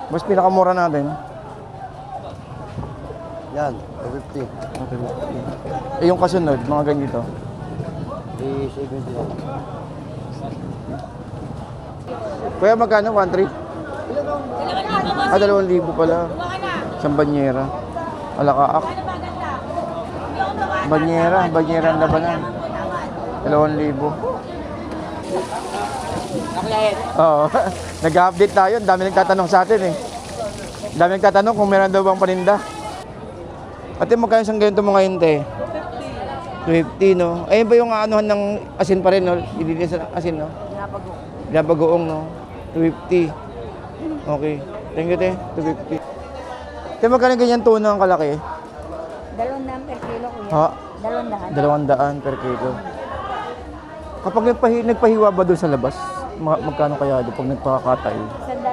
Mas pinakamura natin. Yan, 250. Okay. Eh, yung kasunod, mga ganito. 370 lang. Kuya, magkano? 1.3? Ah, 2,000 pala. Isang banyera. Alakaak. Banyera ang labanan. 2,000. Oo. Nag-update tayo. Ang dami nagtatanong sa atin eh. Ang dami nagtatanong kung meron daw bang paninda. Ate, magkano isang ganito mo ngayon, te? 250, no? Ayun ba yung anuhan ng asin pa rin, no? Ilinis sa asin, no? Labagoong, no? 250. Okay. Thank you, te. 250. Te, magkano ganyan tuna ang kalaki? 200 per kilo, kuya. Ha? 200. 200 per kilo. Kapag nagpahiwa ba doon sa labas, magkano kaya doon pag nagpakakatay? 100